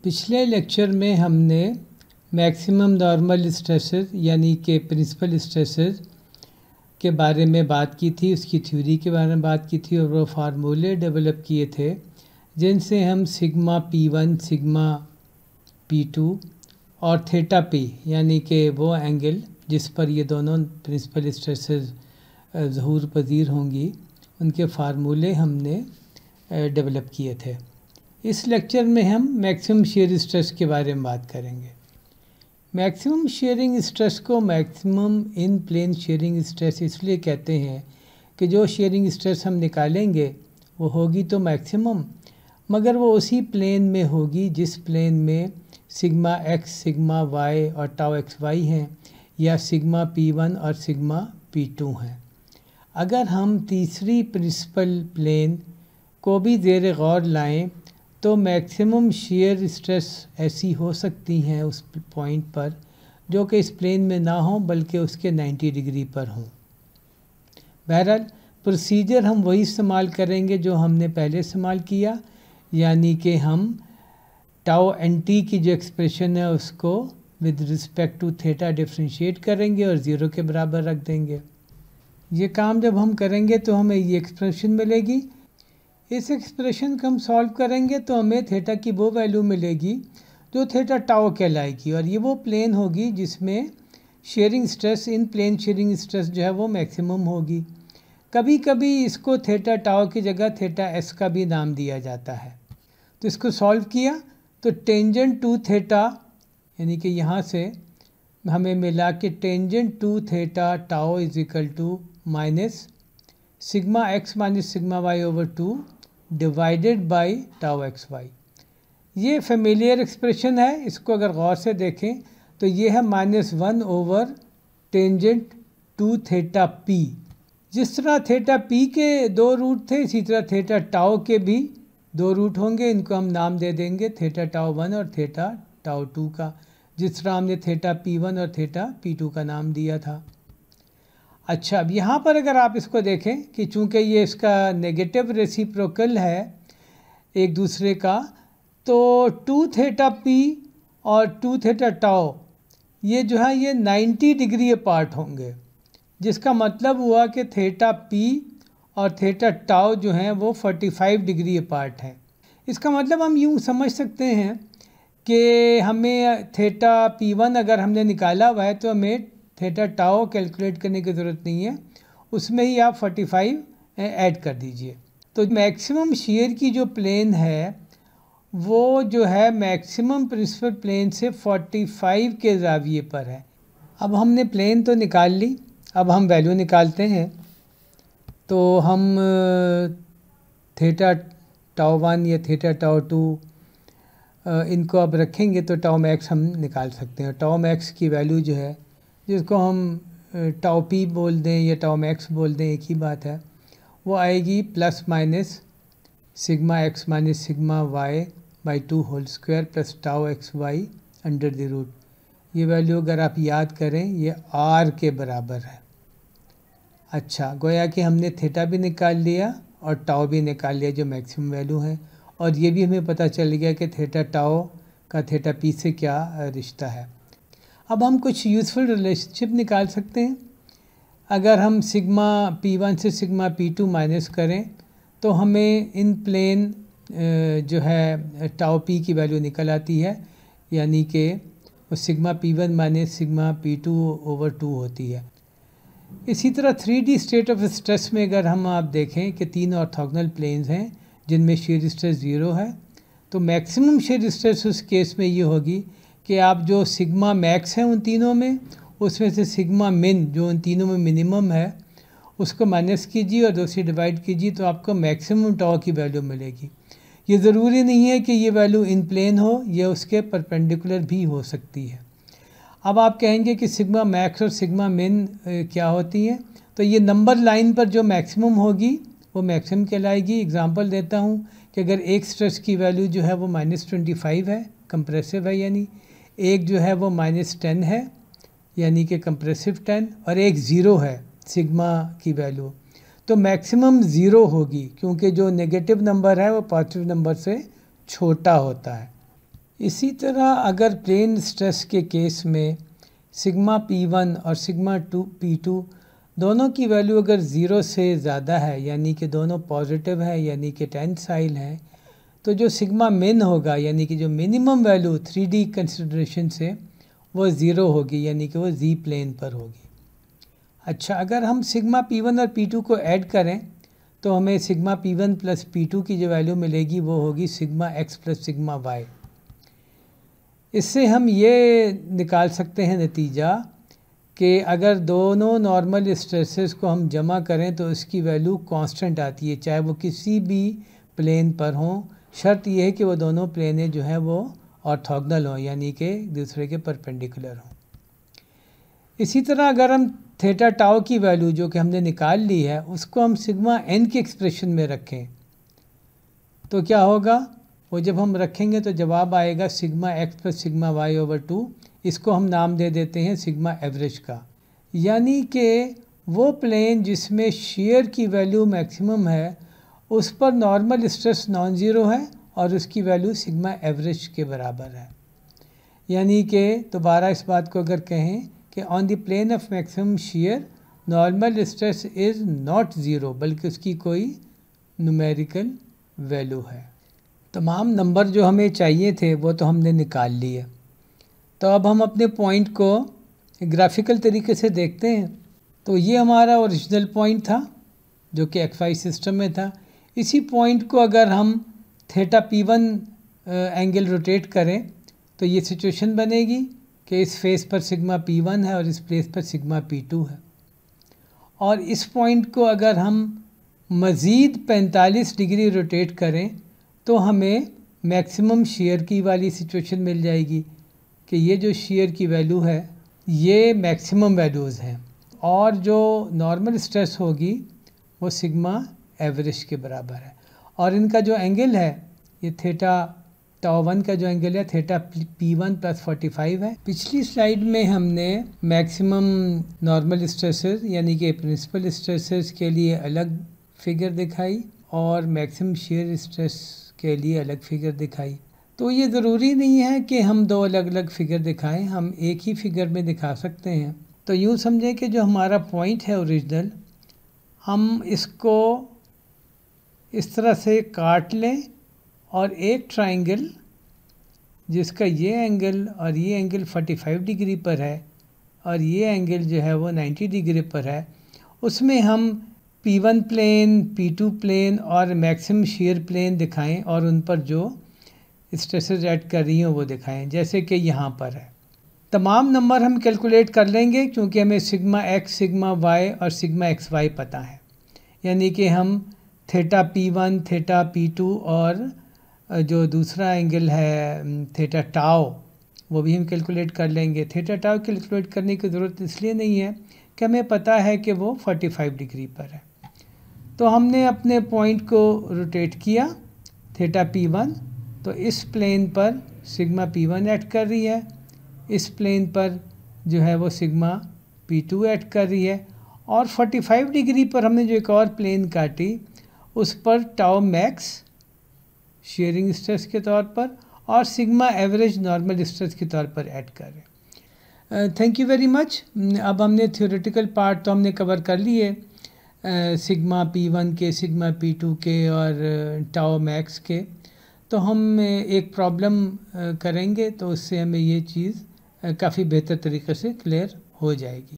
पिछले लेक्चर में हमने मैक्सिमम नॉर्मल स्ट्रेसेस यानी कि प्रिंसिपल स्ट्रेसेस के बारे में बात की थी, उसकी थ्योरी के बारे में बात की थी और वो फार्मूले डेवलप किए थे जिनसे हम सिग्मा P1, सिग्मा P2 और थीटा P यानी कि वो एंगल जिस पर ये दोनों प्रिंसिपल स्ट्रेसेस ज़हूर पजीर होंगी, उनके फार्मूले हमने डेवलप किए थे। इस लेक्चर में हम मैक्सिमम शियर स्ट्रेस के बारे में बात करेंगे। मैक्सिमम शियरिंग स्ट्रेस को maximum in plane shearing stress इसलिए कहते हैं कि जो शियरिंग स्ट्रेस हम निकालेंगे वो होगी तो मैक्सिमम, मगर वो उसी प्लेन में होगी जिस प्लेन में सिग्मा x, सिग्मा y और टाउ xy हैं या सिग्मा P1 और सिग्मा P2 हैं। अगर हम तीसरी प्रिंसिपल प्लेन को भी ज़ेर गौर लाएं तो मैक्सिमम शियर स्ट्रेस ऐसी हो सकती हैं उस पॉइंट पर जो कि इस प्लेन में ना हो बल्कि उसके 90 डिग्री पर हो। बहरहाल प्रोसीजर हम वही इस्तेमाल करेंगे जो हमने पहले इस्तेमाल किया, यानी कि हम टाउ एन टी की जो एक्सप्रेशन है उसको with respect to theta differentiate करेंगे और ज़ीरो के बराबर रख देंगे। ये काम जब हम करेंगे तो हमें ये एक्सप्रेशन मिलेगी। इस एक्सप्रेशन को हम सॉल्व करेंगे तो हमें थीटा की वो वैल्यू मिलेगी जो थीटा टाउ कहलाएगी और ये वो प्लेन होगी जिसमें शेयरिंग स्ट्रेस, इन प्लेन शेयरिंग स्ट्रेस जो है वो मैक्सिमम होगी। कभी कभी इसको थीटा टाउ की जगह थीटा एस का भी नाम दिया जाता है। तो इसको सॉल्व किया तो टेंजेंट टू थीटा यानी कि यहाँ से हमें मिला कि tangent two theta tau is equal to minus sigma X minus sigma Y over 2 divided by tau X Y. ये फेमिलियर एक्सप्रेशन है, इसको अगर गौर से देखें तो ये है -1 over tangent two theta P. जिस तरह थीटा पी के दो रूट थे इसी तरह थीटा टाउ के भी दो रूट होंगे। इनको हम नाम दे देंगे थीटा टाउ 1 और थीटा टाउ 2 का, जिस तरह हमने थीटा P1 और थीटा P2 का नाम दिया था। अच्छा, अब यहाँ पर अगर आप इसको देखें कि चूँकि ये इसका नेगेटिव रेसिप्रोकल है एक दूसरे का, तो 2 थीटा P और 2 थीटा टाउ ये जो है ये 90 डिग्री अपार्ट होंगे, जिसका मतलब हुआ कि थीटा P और थीटा टाउ जो हैं वो 45 डिग्री अपार्ट हैं। इसका मतलब हम यूँ समझ सकते हैं कि हमें थीटा P1 अगर हमने निकाला हुआ है तो हमें थीटा टाउ कैलकुलेट करने की ज़रूरत नहीं है, उसमें ही आप 45 ऐड कर दीजिए। तो मैक्सिमम शियर की जो प्लेन है वो जो है मैक्सिमम प्रिंसिपल प्लेन से 45 के ज़ाविये पर है। अब हमने प्लेन तो निकाल ली, अब हम वैल्यू निकालते हैं। तो हम थीटा टाउ 1 या थीटा टाउ 2 इनको अब रखेंगे तो टाउ मैक्स हम निकाल सकते हैं। टाउ मैक्स की वैल्यू जो है, जिसको हम टाउ पी बोल दें या टाउ मैक्स बोल दें, एक ही बात है, वो आएगी plus minus sigma X minus sigma Y by 2 whole square plus tau X Y under the root. ये वैल्यू अगर आप याद करें ये आर के बराबर है। अच्छा, गोया कि हमने थीटा भी निकाल लिया और टाउ भी निकाल लिया जो मैक्सिमम वैल्यू है, और ये भी हमें पता चल गया कि थीटा टाउ का थीटा पी से क्या रिश्ता है। अब हम कुछ यूज़फुल रिलेशनशिप निकाल सकते हैं। अगर हम सिग्मा P1 से सिग्मा P2 माइनस करें तो हमें इन प्लेन जो है टाउ P की वैल्यू निकल आती है, यानी कि वो sigma P1 minus sigma P2 over 2 होती है। इसी तरह 3D स्टेट ऑफ स्ट्रेस में अगर हम आप देखें कि 3 ऑर्थोगोनल प्लेन्स हैं जिनमें शियर स्ट्रेस 0 है, तो मैक्सिमम शियर स्ट्रेस उस केस में ये होगी कि आप जो सिग्मा मैक्स है उन तीनों में, उसमें से सिग्मा मिन जो उन तीनों में मिनिमम है उसको माइनस कीजिए और 2 से डिवाइड कीजिए तो आपको मैक्सिमम टाउ की वैल्यू मिलेगी। ये ज़रूरी नहीं है कि ये वैल्यू इन प्लेन हो, ये उसके परपेंडिकुलर भी हो सकती है। अब आप कहेंगे कि सिग्मा मैक्स और सिग्मा मिन क्या होती हैं, तो ये नंबर लाइन पर जो मैक्सिमम होगी वो मैक्सिमम कहलाएगी। एग्जांपल देता हूँ कि अगर एक स्ट्रेस की वैल्यू जो है वो -25 है, कंप्रेसिव है, यानी एक जो है वो -10 है यानी कि कंप्रेसिव 10, और एक 0 है सिग्मा की वैल्यू, तो मैक्सिमम 0 होगी क्योंकि जो नेगेटिव नंबर है वो पॉजिटिव नंबर से छोटा होता है। इसी तरह अगर प्लेन स्ट्रेस के केस में सिग्मा P1 और सिग्मा P2 दोनों की वैल्यू अगर 0 से ज़्यादा है, यानी कि दोनों पॉजिटिव है, यानी कि टेंसाइल है, तो जो सिग्मा मिन होगा, यानी कि जो मिनिमम वैल्यू 3D कंसिडरेशन से वो 0 होगी, यानी कि वो Z प्लेन पर होगी। अच्छा, अगर हम सिग्मा P1 और P2 को ऐड करें तो हमें सिग्मा P1 प्लस P2 की जो वैल्यू मिलेगी वो होगी sigma X plus sigma Y। इससे हम ये निकाल सकते हैं नतीजा कि अगर दोनों नॉर्मल स्ट्रेसेस को हम जमा करें तो इसकी वैल्यू कांस्टेंट आती है, चाहे वो किसी भी प्लेन पर हों। शर्त यह है कि वो दोनों प्लेनें जो हैं वो ऑर्थोगोनल हों, यानी कि दूसरे के परपेंडिकुलर हों। इसी तरह अगर हम थीटा टाउ की वैल्यू जो कि हमने निकाल ली है उसको हम सिग्मा एन की एक्सप्रेशन में रखें तो क्या होगा, वो जब हम रखेंगे तो जवाब आएगा sigma X plus sigma Y over 2। इसको हम नाम दे देते हैं सिग्मा एवरेज का, यानी कि वो प्लेन जिसमें शेयर की वैल्यू मैक्सिमम है उस पर नॉर्मल स्ट्रेस नॉन ज़ीरो है और उसकी वैल्यू सिग्मा एवरेज के बराबर है। यानी कि दोबारा इस बात को अगर कहें कि on the plane of maximum shear normal stress is not zero, बल्कि उसकी कोई न्यूमेरिकल वैल्यू है। तमाम नंबर जो हमें चाहिए थे वो तो हमने निकाल लिए। तो अब हम अपने पॉइंट को ग्राफिकल तरीके से देखते हैं। तो ये हमारा ओरिजिनल पॉइंट था जो कि XY सिस्टम में था। इसी पॉइंट को अगर हम थीटा P1 एंगल रोटेट करें तो ये सिचुएशन बनेगी कि इस फेस पर सिग्मा P1 है और इस प्लेस पर सिग्मा P2 है। और इस पॉइंट को अगर हम मज़ीद 45 डिग्री रोटेट करें तो हमें मैक्सिमम शेयर की वाली सिचुएशन मिल जाएगी कि ये जो शेयर की वैल्यू है ये मैक्सिमम वैल्यूज़ हैं और जो नॉर्मल स्ट्रेस होगी वो सिग्मा एवरेज के बराबर है। और इनका जो एंगल है ये थीटा टाउ 1 का जो एंगल है थीटा P1 प्लस 45 है। पिछली स्लाइड में हमने मैक्सिमम नॉर्मल स्ट्रेसेस यानी कि प्रिंसिपल स्ट्रेसेस के लिए अलग फिगर दिखाई और मैक्सिमम शेयर स्ट्रेस के लिए अलग फिगर दिखाई। तो ये ज़रूरी नहीं है कि हम दो अलग अलग फिगर दिखाएं, हम एक ही फिगर में दिखा सकते हैं। तो यूँ समझें कि जो हमारा पॉइंट है ओरिजिनल, हम इसको इस तरह से काट लें और एक ट्राइंगल जिसका ये एंगल और ये एंगल 45 डिग्री पर है और ये एंगल जो है वो 90 डिग्री पर है, उसमें हम P1 प्लेन, P2 प्लेन और मैक्सिमम शेयर प्लेन दिखाएं और उन पर जो स्ट्रेसेस ऐड कर रही हैं वो दिखाएं, जैसे कि यहाँ पर है। तमाम नंबर हम कैलकुलेट कर लेंगे क्योंकि हमें सिग्मा एक्स, सिग्मा वाई और सिग्मा एक्स वाई पता है। यानी कि हम थीटा P1, थीटा P2 और जो दूसरा एंगल है थीटा टाउ वो भी हम कैलकुलेट कर लेंगे। थीटा टाउ कैलकुलेट करने की ज़रूरत इसलिए नहीं है कि हमें पता है कि वो 45 डिग्री पर है। तो हमने अपने पॉइंट को रोटेट किया थीटा P1, तो इस प्लेन पर सिग्मा P1 ऐड कर रही है, इस प्लेन पर जो है वो सिग्मा P2 ऐड कर रही है और 45 डिग्री पर हमने जो एक और प्लेन काटी उस पर टाउ मैक्स शेयरिंग स्ट्रेस के तौर पर और सिग्मा एवरेज नॉर्मल स्ट्रेस के तौर पर ऐड कर रहे हैं। Thank you very much. अब हमने थ्योरेटिकल पार्ट तो हमने कवर कर लिए सिग्मा P1 के, सिग्मा P2 के और टाउ मैक्स के। तो हम एक प्रॉब्लम करेंगे तो उससे हमें ये चीज़ काफ़ी बेहतर तरीके से क्लियर हो जाएगी।